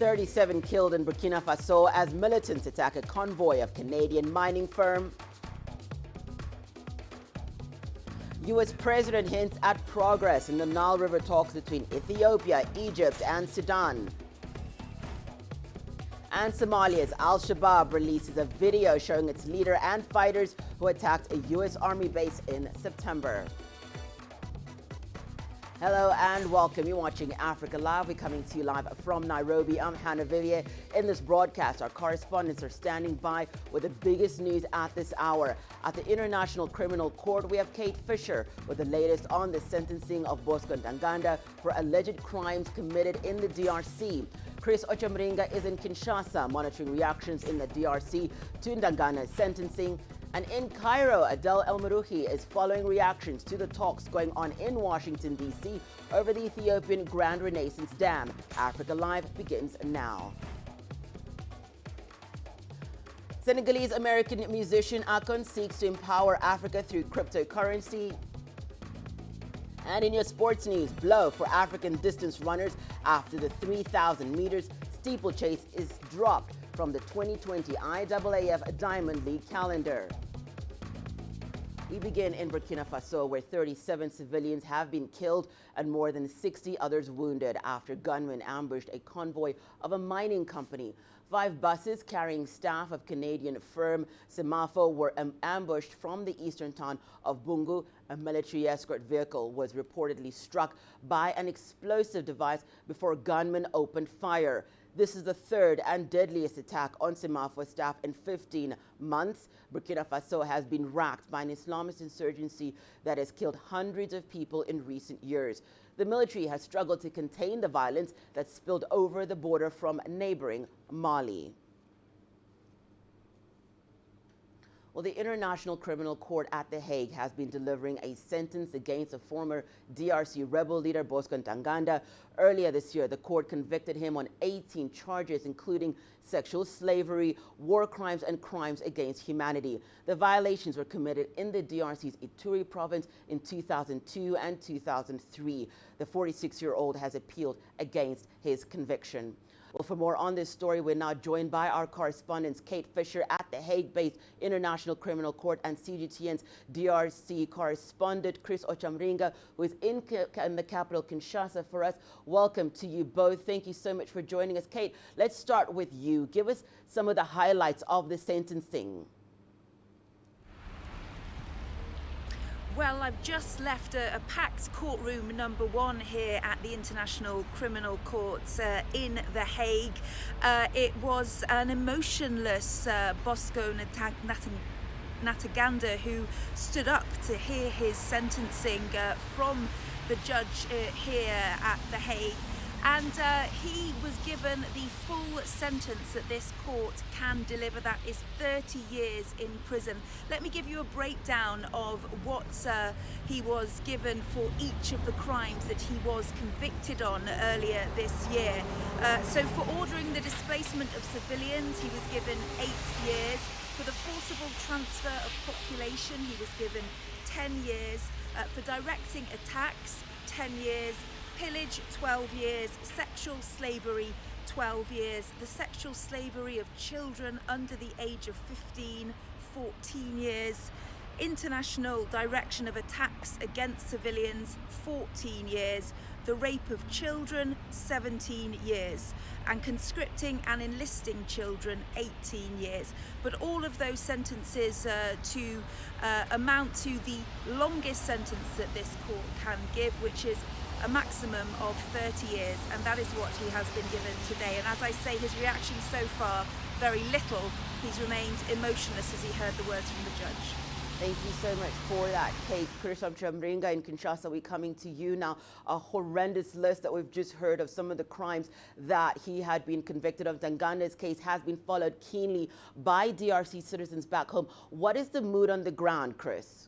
37 killed in Burkina Faso as militants attack a convoy of Canadian mining firm. U.S. President hints at progress in the Nile River talks between Ethiopia, Egypt, and Sudan. And Somalia's Al-Shabaab releases a video showing its leader and fighters who attacked a U.S. Army base in September. Hello and welcome. You're watching Africa Live. We're coming to you live from Nairobi. I'm Hannah Viviers. In this broadcast, our correspondents are standing by with the biggest news at this hour. At the International Criminal Court, we have Kate Fisher with the latest on the sentencing of Bosco Ntaganda for alleged crimes committed in the DRC. Chris Ochamringa is in Kinshasa, monitoring reactions in the DRC to Ntaganda's sentencing. And in Cairo, Adel El-Marouhi is following reactions to the talks going on in Washington, D.C. over the Ethiopian Grand Renaissance Dam. Africa Live begins now. Senegalese-American musician Akon seeks to empower Africa through cryptocurrency. And in your sports news, blow for African distance runners after the 3,000 meters steeplechase is dropped from the 2020 IAAF Diamond League calendar. We begin in Burkina Faso, where 37 civilians have been killed and more than 60 others wounded after gunmen ambushed a convoy of a mining company. 5 buses carrying staff of Canadian firm Semafo were ambushed from the eastern town of Bungu. A military escort vehicle was reportedly struck by an explosive device before gunmen opened fire. This is the third and deadliest attack on Semafo staff in 15 months. Burkina Faso has been racked by an Islamist insurgency that has killed hundreds of people in recent years. The military has struggled to contain the violence that spilled over the border from neighboring Mali. Well, the International Criminal Court at The Hague has been delivering a sentence against a former DRC rebel leader, Bosco Ntaganda. Earlier this year, the court convicted him on 18 charges, including sexual slavery, war crimes, and crimes against humanity. The violations were committed in the DRC's Ituri province in 2002 and 2003. The 46-year-old has appealed against his conviction. Well, for more on this story, we're now joined by our correspondents, Kate Fisher at the Hague-based International Criminal Court and CGTN's DRC correspondent, Chris Ochamringa, who is in the capital, Kinshasa, for us. Welcome to you both. Thank you so much for joining us. Kate, let's start with you. Give us some of the highlights of the sentencing. Well, I've just left a packed courtroom number 1 here at the International Criminal Court in The Hague. It was an emotionless Bosco Ntaganda who stood up to hear his sentencing from the judge here at The Hague. And he was given the full sentence that this court can deliver, that is 30 years in prison. Let me give you a breakdown of what he was given for each of the crimes that he was convicted on earlier this year. So for ordering the displacement of civilians, he was given 8 years. For the forcible transfer of population, he was given 10 years. For directing attacks, 10 years. Pillage, 12 years. Sexual slavery, 12 years. The sexual slavery of children under the age of 15, 14 years. International direction of attacks against civilians, 14 years. The rape of children, 17 years. And conscripting and enlisting children, 18 years. But all of those sentences amount to the longest sentence that this court can give, which is a maximum of 30 years, and that is what he has been given today. And as I say, his reaction so far, very little. He's remained emotionless as he heard the words from the judge. Thank you so much for that, Kate. Chris Ochamringa in Kinshasa, we're coming to you now. A horrendous list that we've just heard of some of the crimes that he had been convicted of. Ntaganda's case has been followed keenly by DRC citizens back home. What is the mood on the ground, Chris?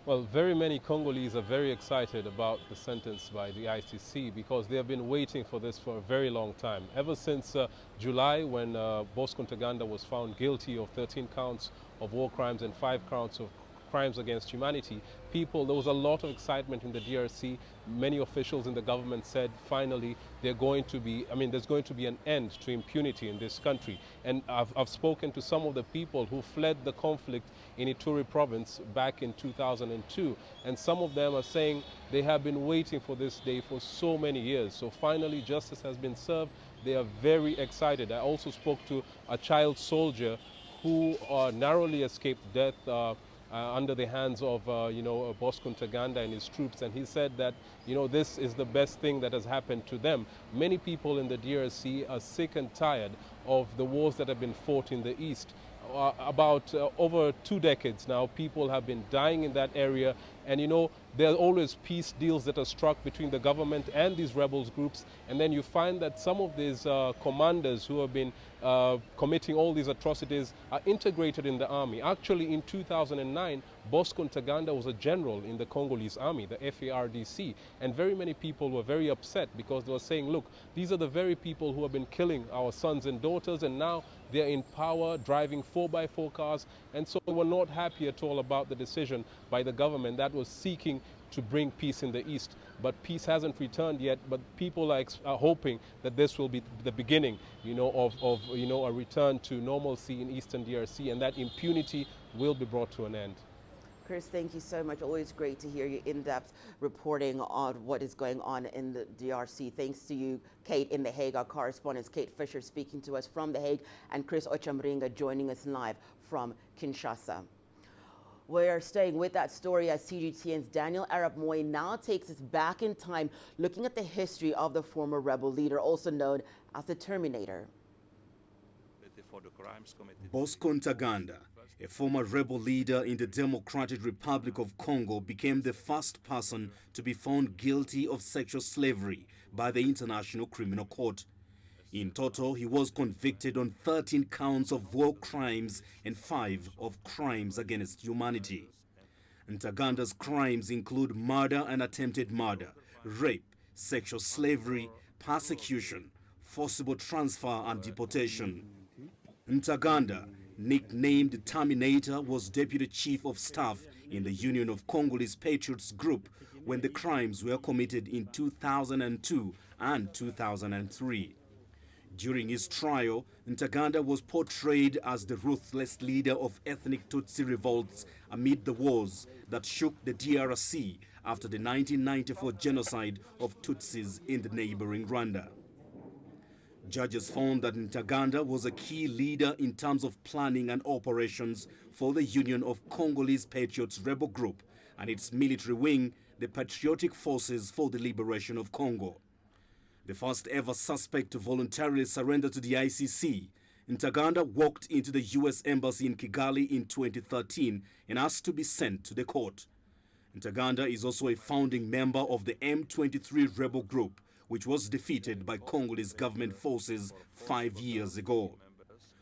Well, very many Congolese are very excited about the sentence by the ICC because they have been waiting for this for a very long time. Ever since July, when Bosco Ntaganda was found guilty of 13 counts of war crimes and 5 counts of crimes against humanity. There was a lot of excitement in the DRC. Many officials in the government said finally there's going to be an end to impunity in this country. And I've spoken to some of the people who fled the conflict in Ituri province back in 2002, and some of them are saying they have been waiting for this day for so many years. So finally justice has been served. They are very excited. I also spoke to a child soldier who narrowly escaped death under the hands of Bosco Ntaganda and his troops, and he said that this is the best thing that has happened to them. Many people in the DRC are sick and tired of the wars that have been fought in the east. About over 2 decades now, people have been dying in that area, and there are always peace deals that are struck between the government and these rebels groups, and then you find that some of these commanders who have been committing all these atrocities are integrated in the army. Actually, in 2009, Bosco Ntaganda was a general in the Congolese army, the FARDC, and very many people were very upset because they were saying, look, these are the very people who have been killing our sons and daughters, and now they're in power, driving 4x4 cars, and so they were not happy at all about the decision by the government that was seeking to bring peace in the east. But peace hasn't returned yet, but people are hoping that this will be the beginning of a return to normalcy in eastern DRC, and that impunity will be brought to an end. Chris, thank you so much. Always great to hear your in-depth reporting on what is going on in the DRC. Thanks to you, Kate, in The Hague, our correspondent, Kate Fisher, speaking to us from The Hague, and Chris Ochamringa joining us live from Kinshasa. We are staying with that story as CGTN's Daniel Arap Moi now takes us back in time, looking at the history of the former rebel leader, also known as the Terminator. Bosco Ntaganda, a former rebel leader in the Democratic Republic of Congo, became the first person to be found guilty of sexual slavery by the International Criminal Court. In total, he was convicted on 13 counts of war crimes and 5 of crimes against humanity. Ntaganda's crimes include murder and attempted murder, rape, sexual slavery, persecution, forcible transfer and deportation. Ntaganda, nicknamed Terminator, was Deputy Chief of Staff in the Union of Congolese Patriots Group when the crimes were committed in 2002 and 2003. During his trial, Ntaganda was portrayed as the ruthless leader of ethnic Tutsi revolts amid the wars that shook the DRC after the 1994 genocide of Tutsis in the neighboring Rwanda. Judges found that Ntaganda was a key leader in terms of planning and operations for the Union of Congolese Patriots rebel group and its military wing, the Patriotic Forces for the Liberation of Congo. The first ever suspect to voluntarily surrender to the ICC, Ntaganda walked into the U.S. Embassy in Kigali in 2013 and asked to be sent to the court. Ntaganda is also a founding member of the M23 rebel group, which was defeated by Congolese government forces 5 years ago.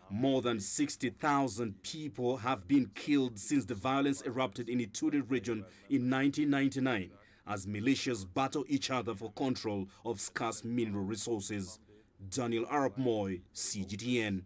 More than 60,000 people have been killed since the violence erupted in Ituri region in 1999 as militias battle each other for control of scarce mineral resources. Daniel Arap Moi, CGTN.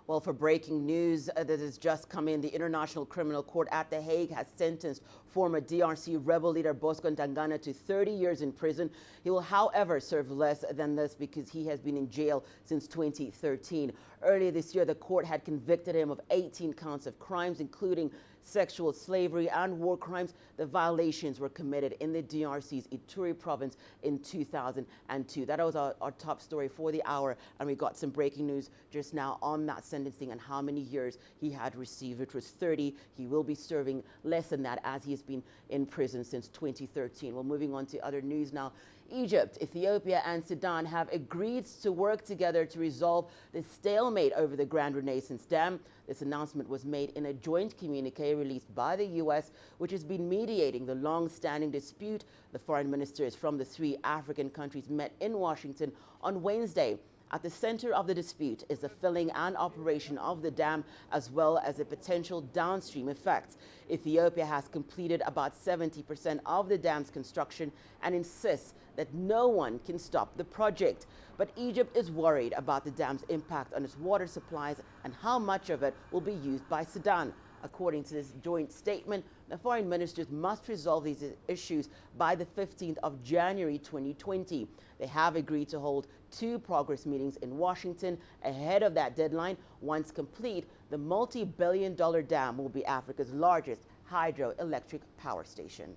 Well, for breaking news that has just come in, the International Criminal Court at The Hague has sentenced former DRC rebel leader Bosco Ntaganda to 30 years in prison. He will, however, serve less than this because he has been in jail since 2013. Earlier this year, the court had convicted him of 18 counts of crimes, including sexual slavery and war crimes. The violations were committed in the DRC's Ituri province in 2002. That was our top story for the hour, and we got some breaking news just now on that sentencing and how many years he had received, which was 30. He will be serving less than that as he has been in prison since 2013. Well, moving on to other news now. Egypt, Ethiopia, and Sudan have agreed to work together to resolve the stalemate over the Grand Renaissance Dam. This announcement was made in a joint communique released by the U.S., which has been mediating the long-standing dispute. The foreign ministers from the 3 African countries met in Washington on Wednesday. At the center of the dispute is the filling and operation of the dam, as well as the potential downstream effects. Ethiopia has completed about 70% of the dam's construction and insists that no one can stop the project. But Egypt is worried about the dam's impact on its water supplies and how much of it will be used by Sudan. According to this joint statement, the foreign ministers must resolve these issues by the 15th of January 2020. They have agreed to hold 2 progress meetings in Washington ahead of that deadline. Once complete, the multi-billion-dollar dam will be Africa's largest hydroelectric power station.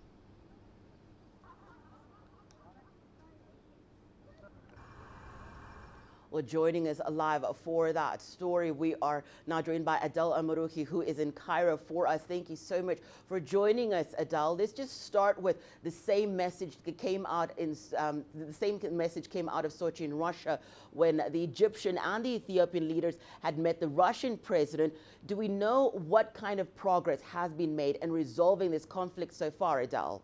Well, joining us live for that story, we are now joined by Adel Amaruhi, who is in Cairo for us. Thank you so much for joining us, Adel. Let's just start with the same message that came out of Sochi in Russia when the Egyptian and the Ethiopian leaders had met the Russian president. Do we know what kind of progress has been made in resolving this conflict so far, Adel?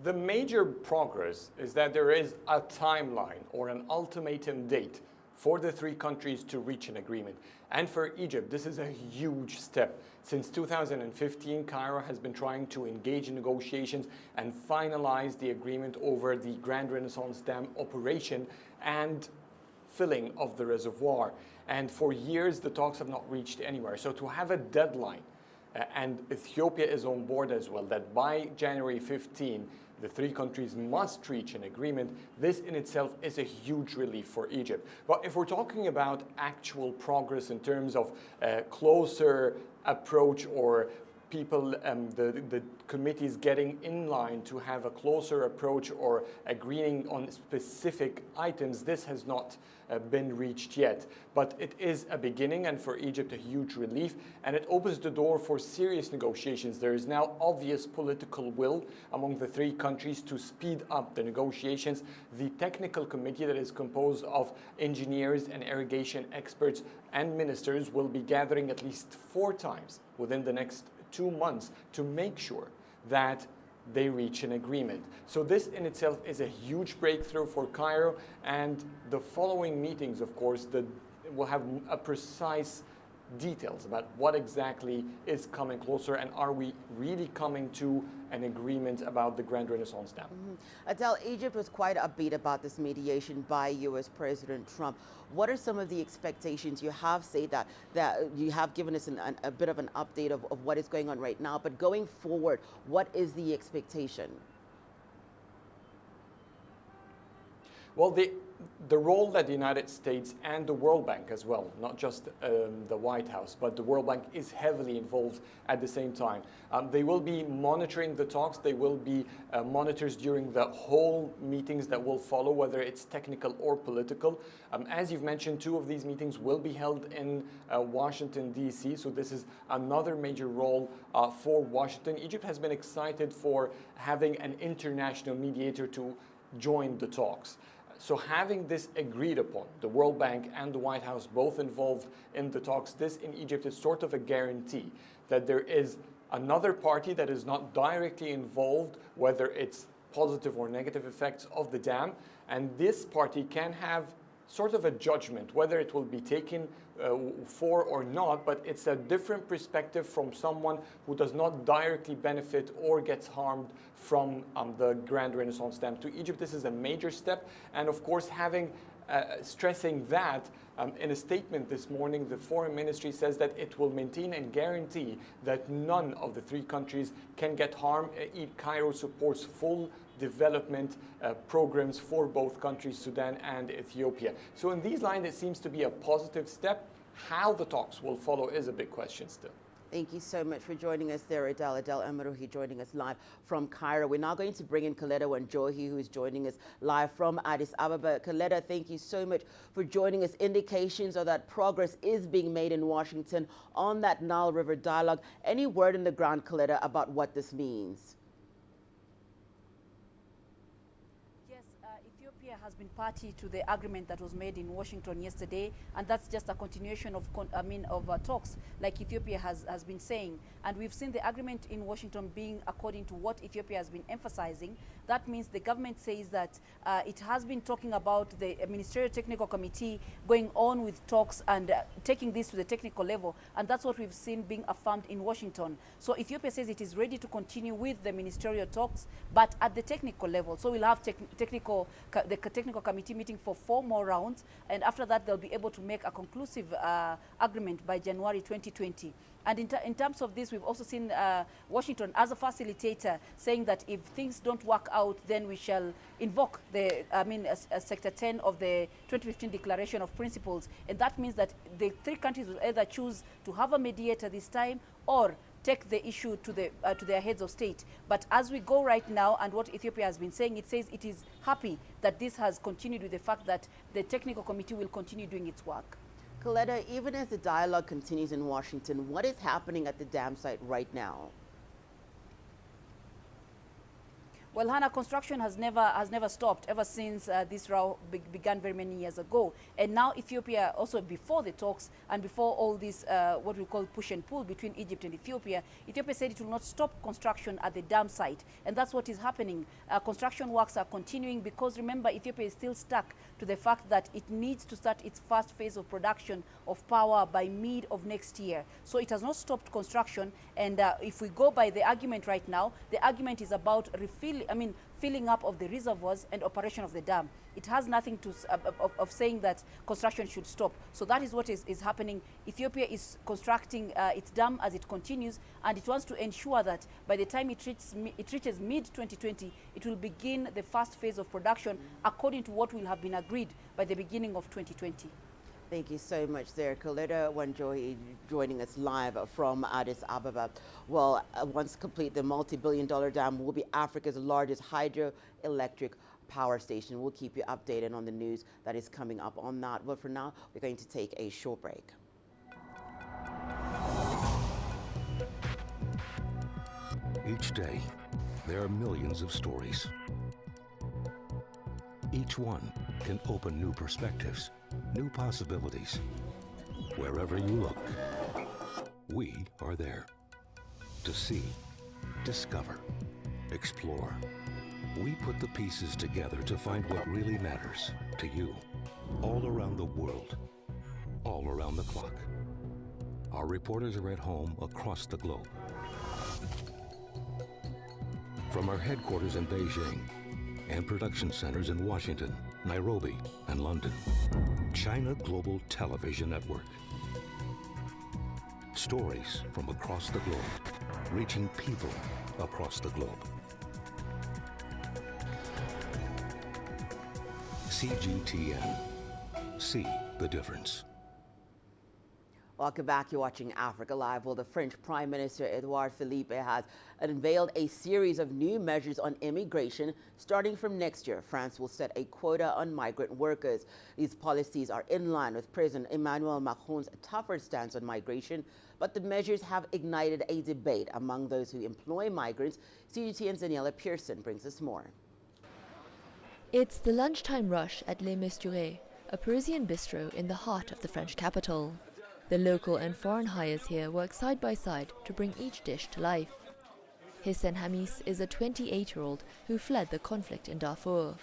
The major progress is that there is a timeline or an ultimatum date for the 3 countries to reach an agreement. And for Egypt, this is a huge step. Since 2015, Cairo has been trying to engage in negotiations and finalize the agreement over the Grand Renaissance Dam operation and filling of the reservoir. And for years, the talks have not reached anywhere. So to have a deadline, and Ethiopia is on board as well, that by January 15, the 3 countries must reach an agreement. This in itself is a huge relief for Egypt. But if we're talking about actual progress in terms of closer approach or people, the committees getting in line to have a closer approach or agreeing on specific items, this has not been reached yet. But it is a beginning, and for Egypt a huge relief, and it opens the door for serious negotiations. There is now obvious political will among the 3 countries to speed up the negotiations. The technical committee that is composed of engineers and irrigation experts and ministers will be gathering at least 4 times within the next 2 months to make sure that they reach an agreement. So this in itself is a huge breakthrough for Cairo, and the following meetings, of course, will have a precise details about what exactly is coming closer, and are we really coming to an agreement about the Grand Renaissance Dam. Adel, Egypt was quite upbeat about this mediation by U.S. President Trump. What are some of the expectations? You have said that you have given us a bit of an update of what is going on right now, but going forward, what is the expectation? Well, the role that the United States and the World Bank as well, not just the White House, but the World Bank is heavily involved at the same time. They will be monitoring the talks. They will be monitors during the whole meetings that will follow, whether it's technical or political. As you've mentioned, 2 of these meetings will be held in Washington, D.C., so this is another major role for Washington. Egypt has been excited for having an international mediator to join the talks. So having this agreed upon, the World Bank and the White House both involved in the talks, this in Egypt is sort of a guarantee that there is another party that is not directly involved, whether it's positive or negative effects of the dam, and this party can have sort of a judgment, whether it will be taken for or not, but it's a different perspective from someone who does not directly benefit or gets harmed from the Grand Renaissance Dam. To Egypt, this is a major step, and of course, stressing that in a statement this morning, the Foreign Ministry says that it will maintain and guarantee that none of the 3 countries can get harmed. Cairo supports full development programs for both countries, Sudan and Ethiopia. So in these lines, it seems to be a positive step. How the talks will follow is a big question still. Thank you so much for joining us there, Adel. Adel Amaruhi joining us live from Cairo. We're now going to bring in Kaleda Wanjohi, who is joining us live from Addis Ababa. Kaleda, thank you so much for joining us. Indications of that progress is being made in Washington on that Nile River dialogue. Any word on the ground, Kaleda, about what this means? Ethiopia has been party to the agreement that was made in Washington yesterday, and that's just a continuation of talks, like Ethiopia has been saying. And we've seen the agreement in Washington being according to what Ethiopia has been emphasizing. That means the government says that it has been talking about the Ministerial Technical Committee going on with talks and taking this to the technical level, and that's what we've seen being affirmed in Washington. So Ethiopia says it is ready to continue with the ministerial talks, but at the technical level. So we'll have the technical committee meeting for 4 more rounds, and after that they'll be able to make a conclusive agreement by January 2020. And in terms of this, we've also seen Washington as a facilitator saying that if things don't work out, then we shall invoke the, Sector 10 of the 2015 Declaration of Principles. And that means that the 3 countries will either choose to have a mediator this time or take the issue to their heads of state. But as we go right now, and what Ethiopia has been saying, it says it is happy that this has continued with the fact that the technical committee will continue doing its work. Coletta, even as the dialogue continues in Washington, what is happening at the dam site right now? Well, Hannah, construction has never stopped ever since this row began very many years ago. And now Ethiopia, also before the talks and before all this, what we call push and pull between Egypt and Ethiopia said it will not stop construction at the dam site. And that's what is happening. Construction works are continuing because, remember, Ethiopia is still stuck to the fact that it needs to start its first phase of production of power by mid of next year. So it has not stopped construction. And if we go by the argument right now, the argument is about filling up of the reservoirs and operation of the dam. It has nothing to of saying that construction should stop. So that is what is happening. Ethiopia is constructing its dam as it continues, and it wants to ensure that by the time it reaches mid-2020, it will begin the first phase of production according to what will have been agreed by the beginning of 2020. Thank you so much there, Coletta Wanjohi, joining us live from Addis Ababa. Well, once complete, the multi-billion-dollar dam will be Africa's largest hydroelectric power station. We'll keep you updated on the news that is coming up on that. But for now, we're going to take a short break. Each day, there are millions of stories. Each one can open new perspectives, new possibilities. Wherever you look, we are there to see, discover, explore. We put the pieces together to find what really matters to you, all around the world, all around the clock. Our reporters are at home across the globe. From our headquarters in Beijing and production centers in Washington, Nairobi, and London, China Global Television Network. Stories from across the globe, reaching people across the globe. CGTN. See the difference. Welcome back. You're watching Africa Live. Well, the French Prime Minister Edouard Philippe has unveiled a series of new measures on immigration. Starting from next year, France will set a quota on migrant workers. These policies are in line with President Emmanuel Macron's tougher stance on migration, but the measures have ignited a debate among those who employ migrants. CGTN's Daniela Pearson brings us more. It's the lunchtime rush at Les Mestourets, a Parisian bistro in the heart of the French capital. The local and foreign hires here work side by side to bring each dish to life. Hissène Hamis is a 28-year-old who fled the conflict in Darfur.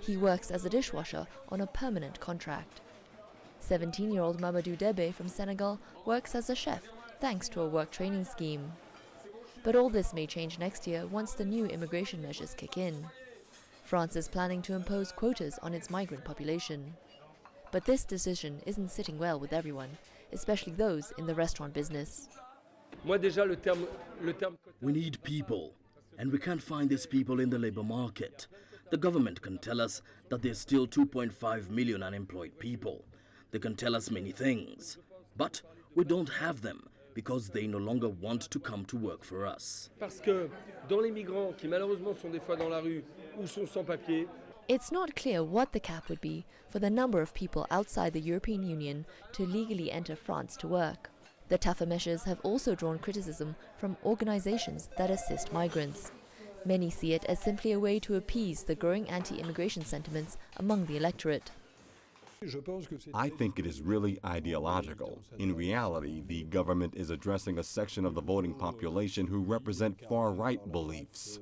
He works as a dishwasher on a permanent contract. 17-year-old Mamadou Debe from Senegal works as a chef thanks to a work training scheme. But all this may change next year once the new immigration measures kick in. France is planning to impose quotas on its migrant population. But this decision isn't sitting well with everyone, especially those in the restaurant business. We need people, and we can't find these people in the labor market. The government can tell us that there's still 2.5 million unemployed people. They can tell us many things, but we don't have them because they no longer want to come to work for us. It's not clear what the cap would be for the number of people outside the European Union to legally enter France to work. The tougher measures have also drawn criticism from organizations that assist migrants. Many see it as simply a way to appease the growing anti-immigration sentiments among the electorate. I think it is really ideological. In reality, the government is addressing a section of the voting population who represent far-right beliefs.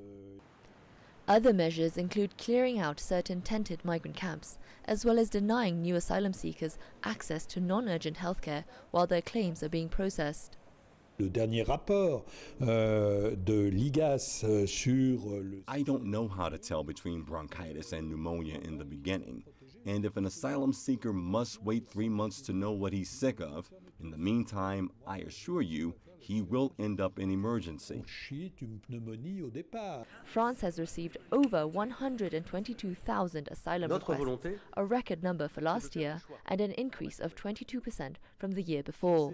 Other measures include clearing out certain tented migrant camps, as well as denying new asylum seekers access to non-urgent healthcare while their claims are being processed. Le dernier rapport de l'IGAS sur I don't know how to tell between bronchitis and pneumonia in the beginning. And if an asylum seeker must wait 3 months to know what he's sick of, in the meantime, I assure you, he will end up in emergency. France has received over 122,000 asylum requests, a record number for last year and an increase of 22% from the year before.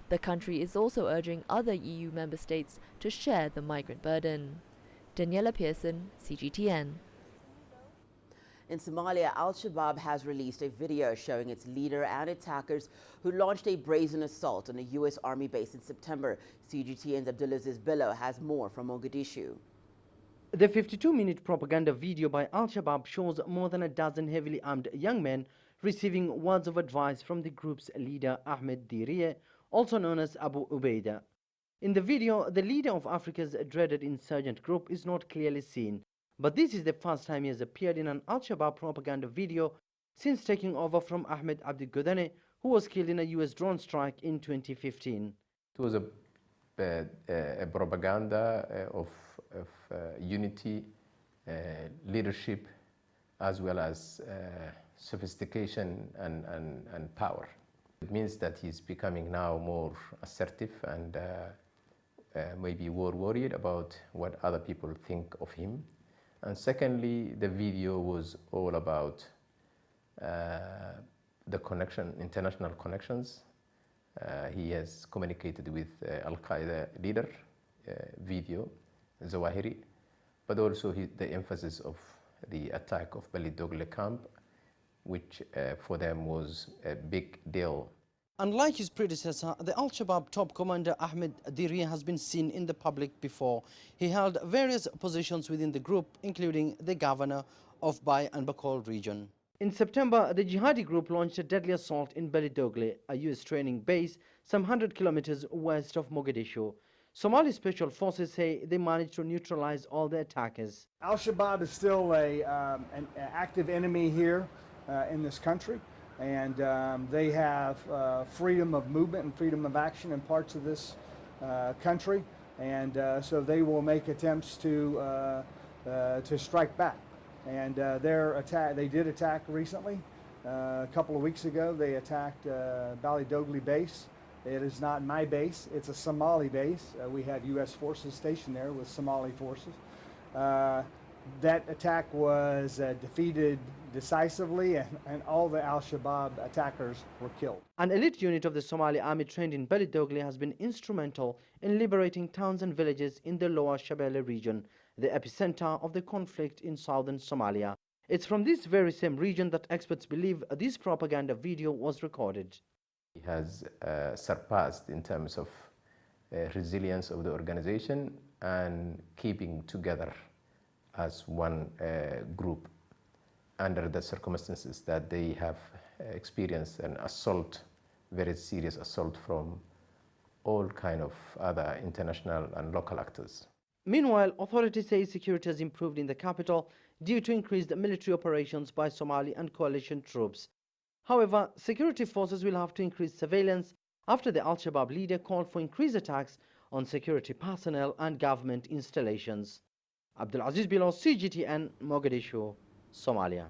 The country is also urging other EU member states to share the migrant burden. Daniela Pearson, CGTN. In Somalia, Al-Shabaab has released a video showing its leader and attackers who launched a brazen assault on a U.S. Army base in September. CGTN's Abdulaziz Bello has more from Mogadishu. The 52-minute propaganda video by Al-Shabaab shows more than a dozen heavily armed young men receiving words of advice from the group's leader Ahmed Dirie, also known as Abu Ubaida. In the video, the leader of Africa's dreaded insurgent group is not clearly seen. But this is the first time he has appeared in an Al-Shabaab propaganda video since taking over from Ahmed Abdi Godane, who was killed in a U.S. drone strike in 2015. It was a propaganda of unity, leadership, as well as sophistication and power. It means that he's becoming now more assertive and maybe more worried about what other people think of him. And secondly, the video was all about the connection, international connections. He has communicated with Al-Qaeda leader, video, Zawahiri, but also the emphasis of the attack of Balidogle camp, which for them was a big deal. Unlike his predecessor, the Al-Shabaab top commander Ahmed Dirie has been seen in the public before. He held various positions within the group, including the governor of Bai and Bakol region. In September, the jihadi group launched a deadly assault in Balidogle, a U.S. training base some 100 kilometers west of Mogadishu. Somali special forces say they managed to neutralize all the attackers. Al-Shabaab is still an active enemy here in this country. And they have freedom of movement and freedom of action in parts of this country, and so they will make attempts to strike back. And they did attack recently. A couple of weeks ago, they attacked Balidogle base. It is not my base; it's a Somali base. We have U.S. forces stationed there with Somali forces. That attack was defeated decisively, and all the Al-Shabaab attackers were killed. An elite unit of the Somali army trained in Balidogle has been instrumental in liberating towns and villages in the Lower Shabelle region, the epicenter of the conflict in southern Somalia. It's from this very same region that experts believe this propaganda video was recorded. He has surpassed in terms of resilience of the organization and keeping together as one group under the circumstances that they have experienced an assault, very serious assault from all kind of other international and local actors. Meanwhile, authorities say security has improved in the capital due to increased military operations by Somali and coalition troops. However, security forces will have to increase surveillance after the Al-Shabaab leader called for increased attacks on security personnel and government installations. Abdulaziz Bilo, CGTN, Mogadishu, Somalia.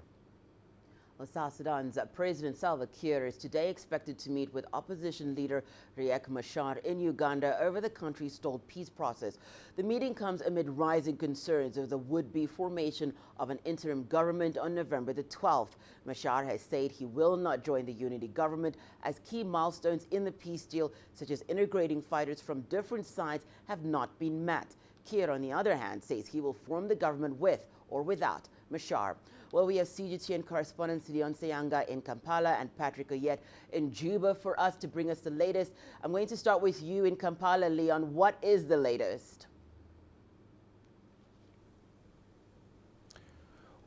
South Sudan's President Salva Kiir is today expected to meet with opposition leader Riek Machar in Uganda over the country's stalled peace process. The meeting comes amid rising concerns of the would-be formation of an interim government on November the 12th. Machar has said he will not join the unity government as key milestones in the peace deal, such as integrating fighters from different sides, have not been met. Kiir, on the other hand, says he will form the government with or without Machar. Well, we have CGTN correspondents Leon Sayanga in Kampala and Patrick Oyet in Juba for us to bring us the latest. I'm going to start with you in Kampala, Leon. What is the latest?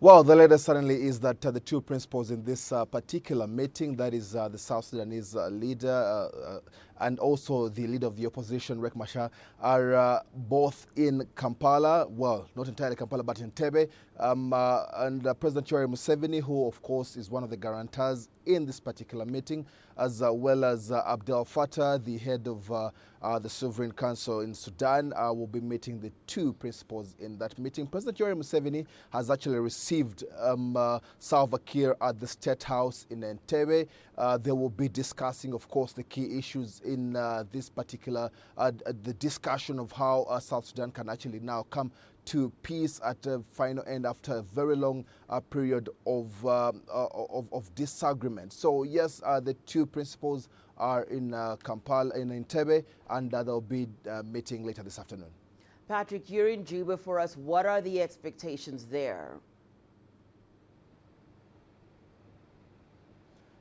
Well, the latest certainly is that the two principals in this particular meeting, that is the South Sudanese leader and also the leader of the opposition, Riek Machar, are both in Kampala. Well, not entirely Kampala, but in Entebbe. And President Yoweri Museveni, who of course is one of the guarantors in this particular meeting, as well as Abdel Fattah, the head of the Sovereign Council in Sudan, will be meeting the two principals in that meeting. President Yoweri Museveni has actually received Salva Kiir at the State House in Entebbe. They will be discussing, of course, the key issues in this particular, the discussion of how South Sudan can actually now come to peace at the final end after a very long period of disagreement. So yes, the two principals are in Kampala, in Entebbe, and they'll be meeting later this afternoon. Patrick, you're in Juba for us. What are the expectations there?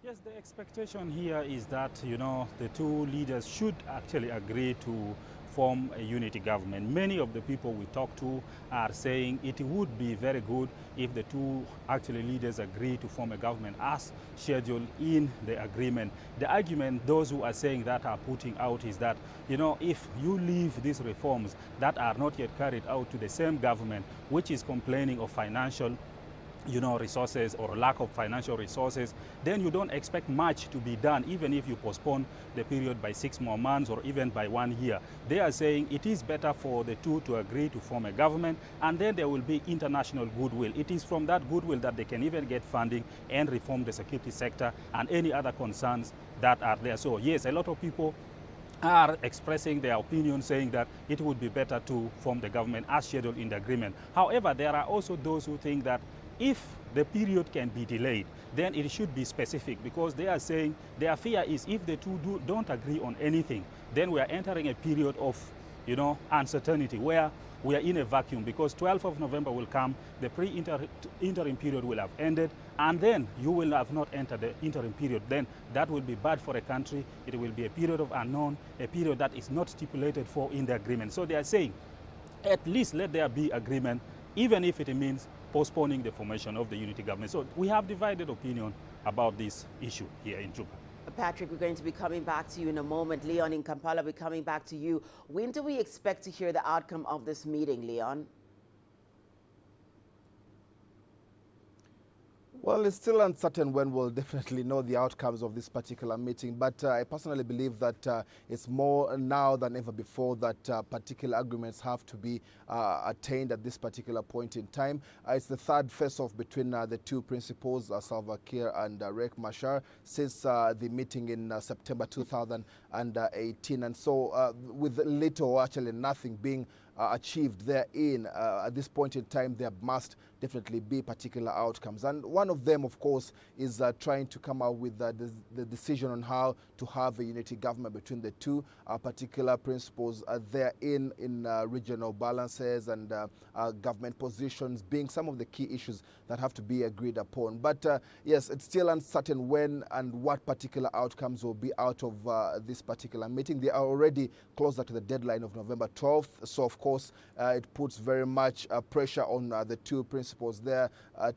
Yes, the expectation here is that, the two leaders should actually agree to form a unity government. Many of the people we talk to are saying it would be very good if the two actually leaders agree to form a government as scheduled in the agreement. The argument those who are saying that are putting out is that, if you leave these reforms that are not yet carried out to the same government, which is complaining of financial resources or lack of financial resources, then you don't expect much to be done, even if you postpone the period by 6 more months or even by 1 year. They are saying it is better for the two to agree to form a government, and then there will be international goodwill. It is from that goodwill that they can even get funding and reform the security sector and any other concerns that are there. So yes, a lot of people are expressing their opinion, saying that it would be better to form the government as scheduled in the agreement. However, there are also those who think that if the period can be delayed, then it should be specific, because they are saying their fear is if the two don't agree on anything, then we are entering a period of, uncertainty where we are in a vacuum, because 12th of November will come, the interim period will have ended, and then you will have not entered the interim period. Then that will be bad for a country. It will be a period of unknown, a period that is not stipulated for in the agreement. So they are saying at least let there be agreement, even if it means postponing the formation of the unity government. So we have divided opinion about this issue here in Juba. Patrick, we're going to be coming back to you in a moment. Leon in Kampala, we're coming back to you. When do we expect to hear the outcome of this meeting, Leon? Well, it's still uncertain when we'll definitely know the outcomes of this particular meeting, but I personally believe that it's more now than ever before that particular agreements have to be attained at this particular point in time. It's the third face-off between the two principals, Salva Kiir and Riek Machar, since the meeting in September 2018. And so with little or actually nothing being achieved therein, at this point in time, there must definitely be particular outcomes. And one of them, of course, is trying to come out with the decision on how to have a unity government between the two particular principles therein in regional balances and government positions being some of the key issues that have to be agreed upon. But yes, it's still uncertain when and what particular outcomes will be out of this particular meeting. They are already closer to the deadline of November 12th. So, of course, it puts very much pressure on the two principals there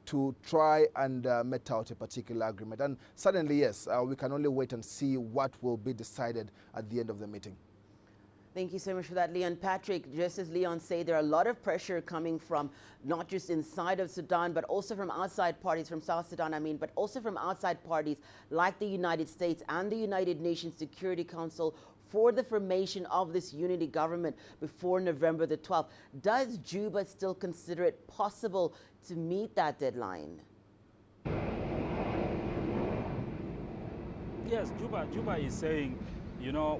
to try and met out a particular agreement. And suddenly, yes, we can only wait and see what will be decided at the end of the meeting. Thank you so much for that, Leon. Patrick, just as Leon said, there are a lot of pressure coming from not just inside of Sudan, but also from outside parties, from South Sudan, but also from outside parties like the United States and the United Nations Security Council for the formation of this unity government before November the 12th. Does Juba still consider it possible to meet that deadline? Yes, Juba is saying,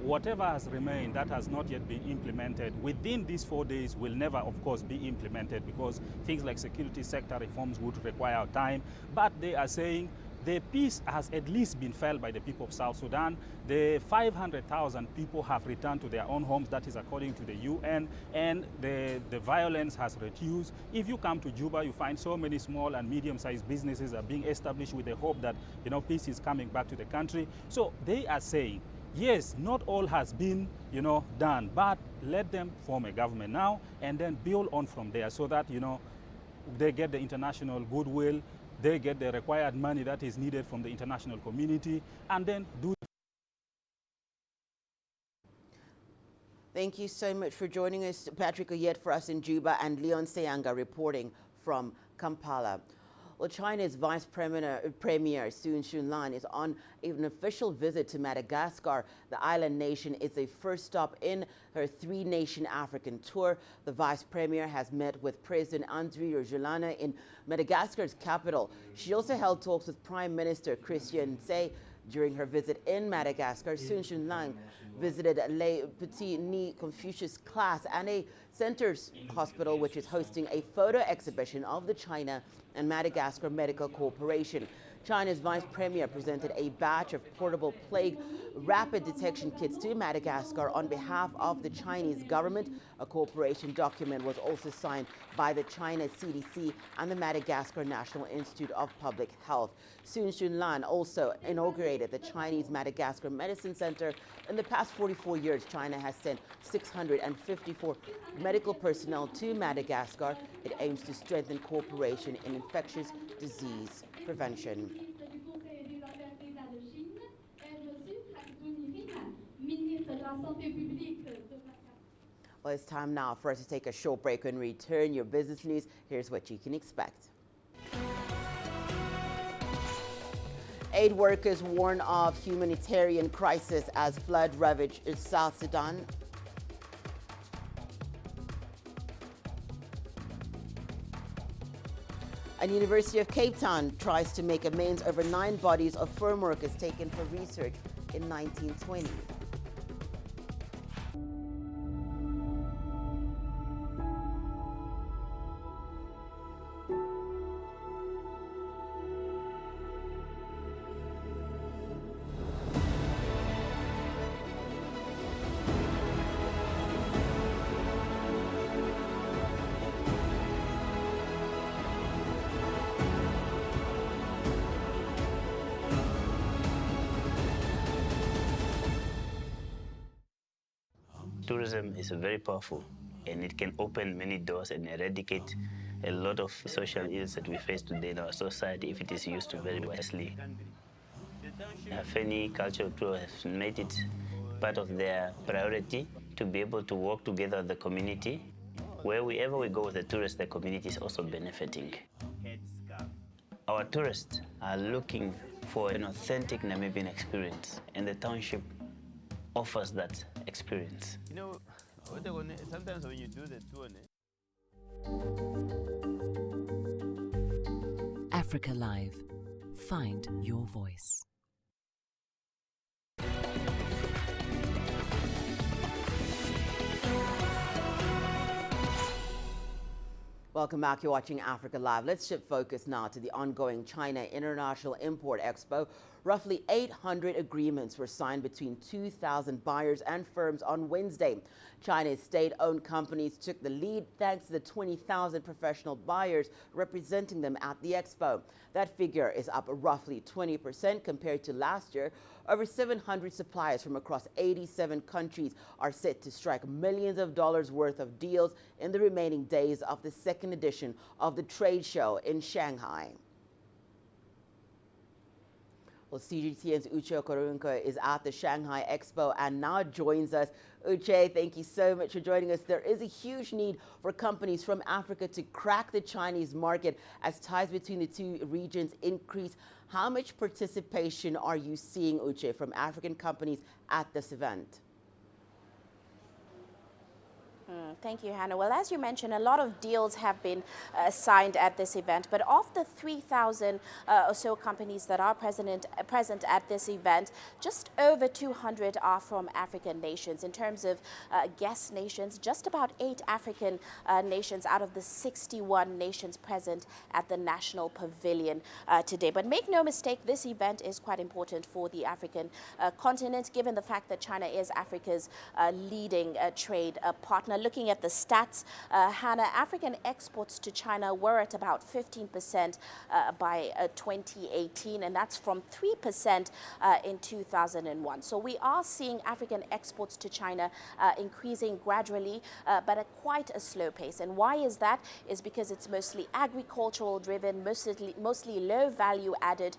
whatever has remained that has not yet been implemented within these 4 days will never, of course, be implemented, because things like security sector reforms would require time. But they are saying the peace has at least been felt by the people of South Sudan. The 500,000 people have returned to their own homes, that is according to the UN, and the violence has reduced. If you come to Juba, you find so many small and medium-sized businesses are being established with the hope that, peace is coming back to the country. So they are saying, yes, not all has been, done, but let them form a government now and then build on from there, so that, they get the international goodwill, they get the required money that is needed from the international community, and then do. Thank you so much for joining us, Patrick Oyet for us in Juba and Leon Seanga reporting from Kampala. Well, China's Vice Premier Sun Xunlan is on an official visit to Madagascar. The island nation is a first stop in her three-nation African tour. The Vice Premier has met with President Andry Rajoelina in Madagascar's capital. She also held talks with Prime Minister Christian Tse. During her visit in Madagascar, Sun Xunlan visited Les Petits Nids Confucius class and a center's hospital, which is hosting a photo exhibition of the China and Madagascar Medical Cooperation. China's Vice Premier presented a batch of portable plague rapid detection kits to Madagascar on behalf of the Chinese government. A cooperation document was also signed by the China CDC and the Madagascar National Institute of Public Health. Sun Xunlan also inaugurated the Chinese Madagascar Medicine Center. In the past 44 years, China has sent 654 medical personnel to Madagascar. It aims to strengthen cooperation in infectious disease prevention. Well, it's time now for us to take a short break and return your business news. Here's what you can expect. Aid workers warn of humanitarian crisis as flood ravages South Sudan. And University of Cape Town tries to make amends over 9 bodies of firm workers taken for research in 1920. Tourism is very powerful, and it can open many doors and eradicate a lot of social ills that we face today in our society if it is used very wisely. Feni Cultural Tour has made it part of their priority to be able to work together with the community. Wherever we go with the tourists, the community is also benefiting. Our tourists are looking for an authentic Namibian experience, and the township offers that experience. You know, sometimes when you do the tour, Africa Live. Find your voice. Welcome back. You're watching Africa Live. Let's shift focus now to the ongoing China International Import Expo. Roughly 800 agreements were signed between 2,000 buyers and firms on Wednesday. China's state-owned companies took the lead thanks to the 20,000 professional buyers representing them at the expo. That figure is up roughly 20% compared to last year. Over 700 suppliers from across 87 countries are set to strike millions of dollars worth of deals in the remaining days of the second edition of the trade show in Shanghai. Well, CGTN's Uche Okorunko is at the Shanghai Expo and now joins us. Uche, thank you so much for joining us. There is a huge need for companies from Africa to crack the Chinese market as ties between the two regions increase. How much participation are you seeing, Uche, from African companies at this event? Thank you, Hannah. Well, as you mentioned, a lot of deals have been signed at this event, but of the 3,000 or so companies that are present at this event, just over 200 are from African nations. In terms of guest nations, just about 8 African nations out of the 61 nations present at the National Pavilion today. But make no mistake, this event is quite important for the African continent, given the fact that China is Africa's leading trade partner. Looking looking at the stats, Hannah, African exports to China were at about 15% by 2018, and that's from 3% in 2001. So we are seeing African exports to China increasing gradually, but at quite a slow pace. And why is that? Is because it's mostly agricultural driven, mostly low value added,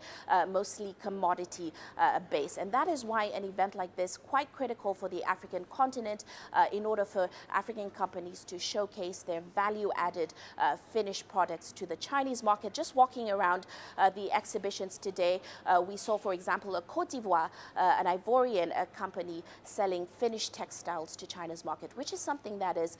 mostly commodity based. And that is why an event like this quite critical for the African continent in order for African companies to showcase their value added finished products to the Chinese market. Just walking around the exhibitions today, we saw, for example, a Côte d'Ivoire, an Ivorian company selling finished textiles to China's market, which is something that is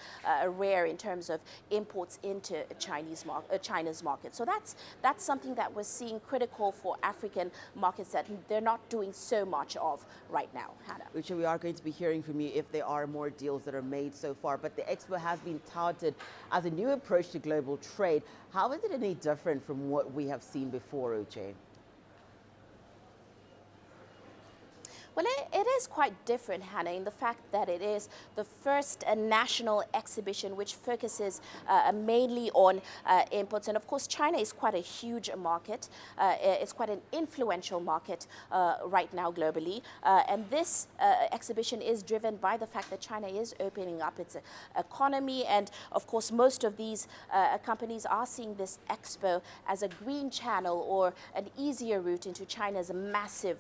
rare in terms of imports into China's market. So that's something that we're seeing critical for African markets that they're not doing so much of right now. Hannah. Uche, we are going to be hearing from you if there are more deals that are made so far, but the expo has been touted as a new approach to global trade. How is it any different from what we have seen before, Uche? Well, it is quite different, Hannah, in the fact that it is the first national exhibition which focuses mainly on imports. And of course, China is quite a huge market. It's quite an influential market right now globally. And this exhibition is driven by the fact that China is opening up its economy. And of course, most of these companies are seeing this expo as a green channel or an easier route into China's massive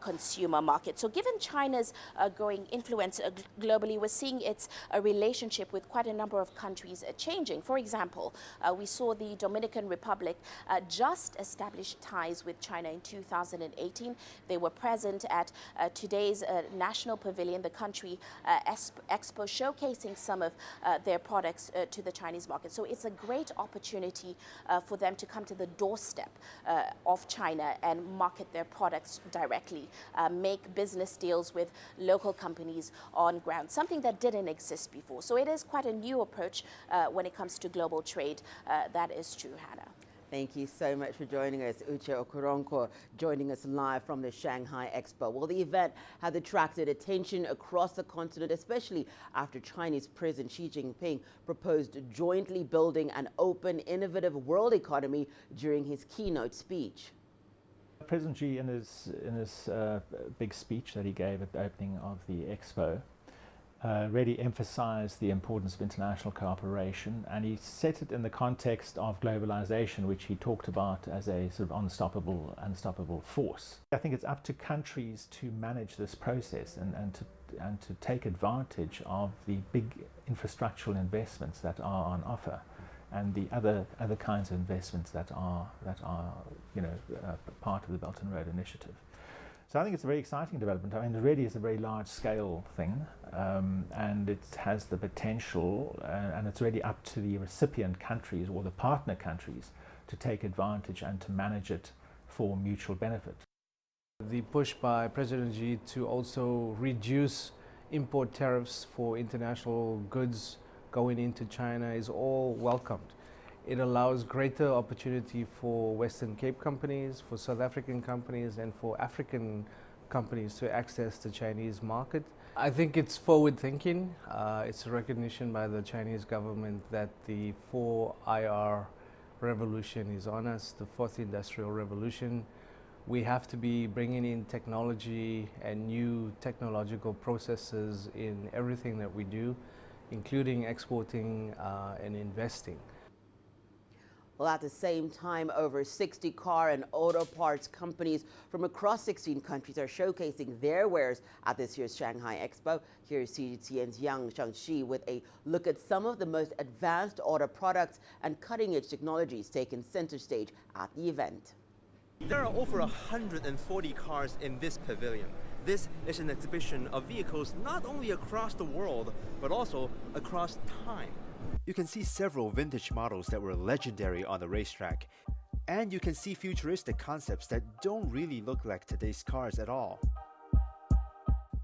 consumer market. So given China's growing influence globally, we're seeing its relationship with quite a number of countries changing. For example, we saw the Dominican Republic just establish ties with China in 2018. They were present at today's National Pavilion, the country expo, showcasing some of their products to the Chinese market. So it's a great opportunity for them to come to the doorstep of China and market their products directly, make business deals with local companies on ground, something that didn't exist before. So it is quite a new approach when it comes to global trade. That is true, Hannah. Thank you so much for joining us, Uche Okoronko, joining us live from the Shanghai Expo. Well, the event has attracted attention across the continent, especially after Chinese President Xi Jinping proposed jointly building an open, innovative world economy during his keynote speech. President Xi, in his big speech that he gave at the opening of the Expo, really emphasized the importance of international cooperation, and he set it in the context of globalization, which he talked about as a sort of unstoppable force. I think it's up to countries to manage this process and to take advantage of the big infrastructural investments that are on offer, and the other kinds of investments that are part of the Belt and Road Initiative. So I think it's a very exciting development. I mean, it really is a very large-scale thing, and it has the potential, and it's really up to the recipient countries or the partner countries to take advantage and to manage it for mutual benefit. The push by President Xi to also reduce import tariffs for international goods going into China is all welcomed. It allows greater opportunity for Western Cape companies, for South African companies, and for African companies to access the Chinese market. I think it's forward thinking. It's a recognition by the Chinese government that the 4IR revolution is on us, the fourth industrial revolution. We have to be bringing in technology and new technological processes in everything that we do, including exporting and investing. Well, at the same time, over 60 car and auto parts companies from across 16 countries are showcasing their wares at this year's Shanghai Expo. Here's CGTN's Yang Shangxi with a look at some of the most advanced auto products and cutting-edge technologies taken center stage at the event. There are over 140 cars in this pavilion. This is an exhibition of vehicles not only across the world, but also across time. You can see several vintage models that were legendary on the racetrack. And you can see futuristic concepts that don't really look like today's cars at all.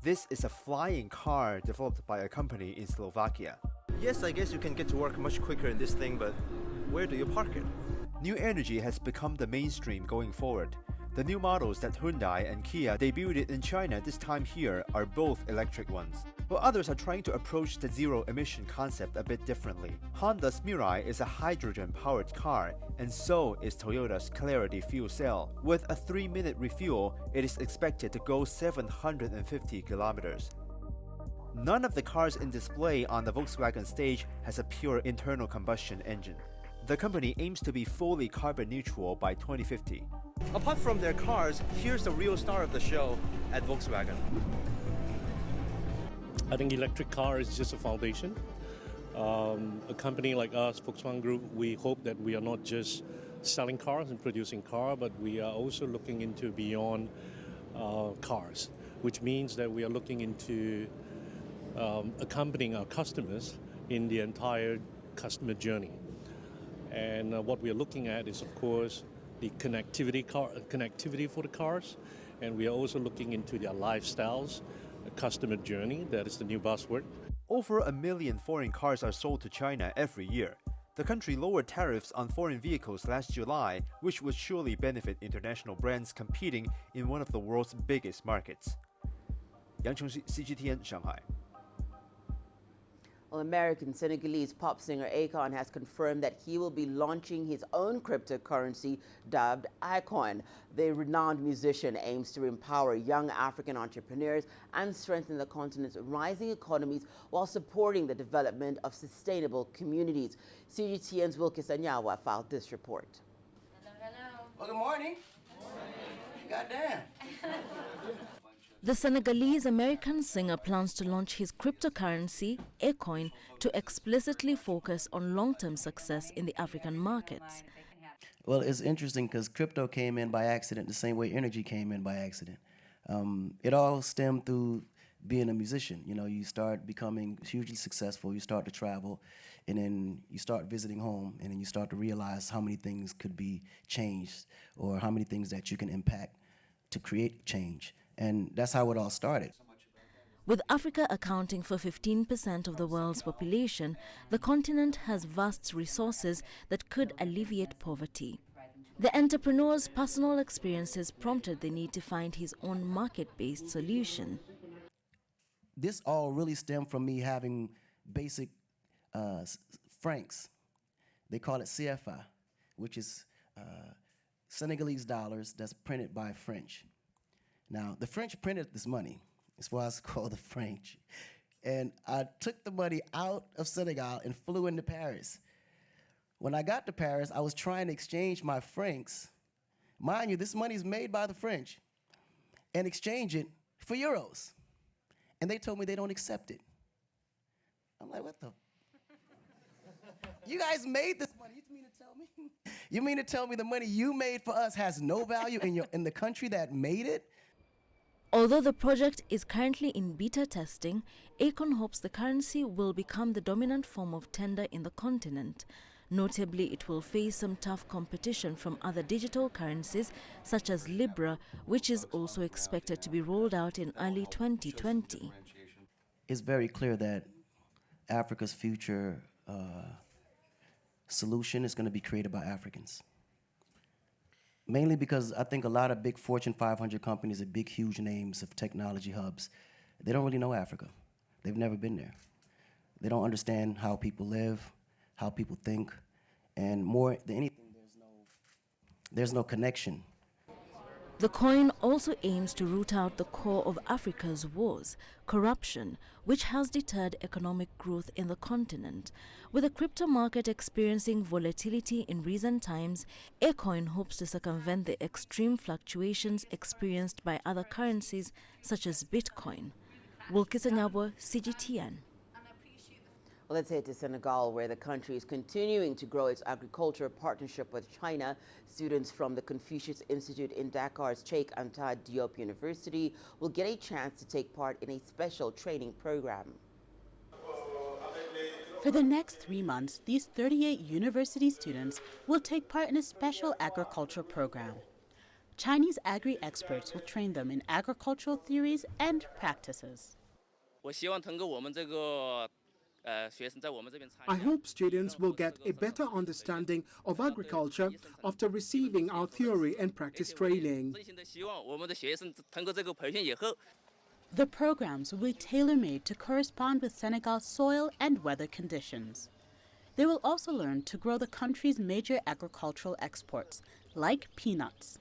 This is a flying car developed by a company in Slovakia. Yes, I guess you can get to work much quicker in this thing, but where do you park it? New energy has become the mainstream going forward. The new models that Hyundai and Kia debuted in China this time here are both electric ones. While others are trying to approach the zero-emission concept a bit differently. Honda's Mirai is a hydrogen-powered car, and so is Toyota's Clarity fuel cell. With a 3-minute refuel, it is expected to go 750 kilometers. None of the cars in display on the Volkswagen stage has a pure internal combustion engine. The company aims to be fully carbon neutral by 2050. Apart from their cars, here's the real star of the show at Volkswagen. I think electric car is just a foundation. A company like us, Volkswagen Group, we hope that we are not just selling cars and producing cars, but we are also looking into beyond cars, which means that we are looking into accompanying our customers in the entire customer journey. And what we are looking at is, of course, the connectivity for the cars, and we are also looking into their lifestyles, the customer journey. That is the new buzzword. Over 1 million foreign cars are sold to China every year. The country lowered tariffs on foreign vehicles last July, which would surely benefit international brands competing in one of the world's biggest markets. Yang Chengxi, CGTN, Shanghai. Well, American Senegalese pop singer Akon has confirmed that he will be launching his own cryptocurrency dubbed iCoin. The renowned musician aims to empower young African entrepreneurs and strengthen the continent's rising economies while supporting the development of sustainable communities. CGTN's Wilkis Anyawa filed this report. Hello. Well, good morning. Goddamn. The Senegalese-American singer plans to launch his cryptocurrency, Acoin, to explicitly focus on long-term success in the African markets. Well, it's interesting because crypto came in by accident the same way energy came in by accident. It all stemmed through being a musician. You know, you start becoming hugely successful, you start to travel, and then you start visiting home, and then you start to realize how many things could be changed or how many things that you can impact to create change. And that's how it all started. With Africa accounting for 15% of the world's population, the continent has vast resources that could alleviate poverty. The entrepreneur's personal experiences prompted the need to find his own market-based solution. This all really stemmed from me having basic francs. They call it CFA, which is Senegalese dollars that's printed by French. Now, the French printed this money. It's why it's called the French. And I took the money out of Senegal and flew into Paris. When I got to Paris, I was trying to exchange my francs. Mind you, this money is made by the French, and exchange it for euros. And they told me they don't accept it. I'm like, what the? You guys made this money. You mean to tell me? You mean to tell me the money you made for us has no value in the country that made it? Although the project is currently in beta testing, Akon hopes the currency will become the dominant form of tender in the continent. Notably, it will face some tough competition from other digital currencies such as Libra, which is also expected to be rolled out in early 2020. It's very clear that Africa's future solution is going to be created by Africans. Mainly because I think a lot of big Fortune 500 companies and big, huge names of technology hubs, they don't really know Africa. They've never been there. They don't understand how people live, how people think, and more than anything, there's no connection. The coin also aims to root out the core of Africa's woes, corruption, which has deterred economic growth in the continent. With the crypto market experiencing volatility in recent times, Acoin hopes to circumvent the extreme fluctuations experienced by other currencies such as Bitcoin. Wilkis Anyabo, CGTN. Well, let's head to Senegal, where the country is continuing to grow its agricultural partnership with China. Students from the Confucius Institute in Dakar's Cheikh Anta Diop University will get a chance to take part in a special training program. For the next 3 months, these 38 university students will take part in a special agriculture program. Chinese agri-experts will train them in agricultural theories and practices. I hope students will get a better understanding of agriculture after receiving our theory and practice training. The programs will be tailor-made to correspond with Senegal's soil and weather conditions. They will also learn to grow the country's major agricultural exports, like peanuts.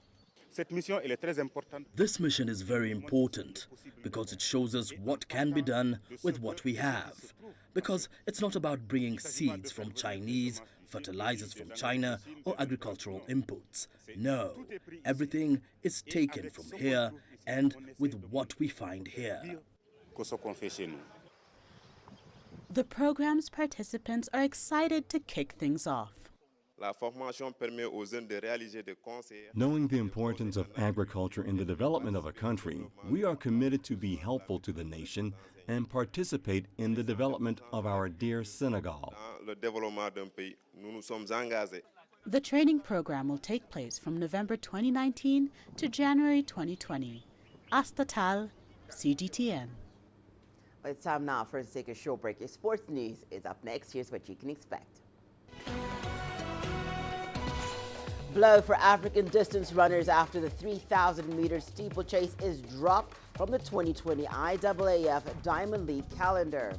This mission is very important because it shows us what can be done with what we have. Because it's not about bringing seeds from Chinese, fertilizers from China, or agricultural inputs. No, everything is taken from here and with what we find here. The program's participants are excited to kick things off. Knowing the importance of agriculture in the development of a country, we are committed to be helpful to the nation and participate in the development of our dear Senegal. The training program will take place from November 2019 to January 2020. Astatal, CGTN. Well, it's time now for us to take a short break. Your sports news is up next. Here's what you can expect. Blow for African distance runners after the 3,000-meter steeplechase is dropped from the 2020 IAAF Diamond League calendar.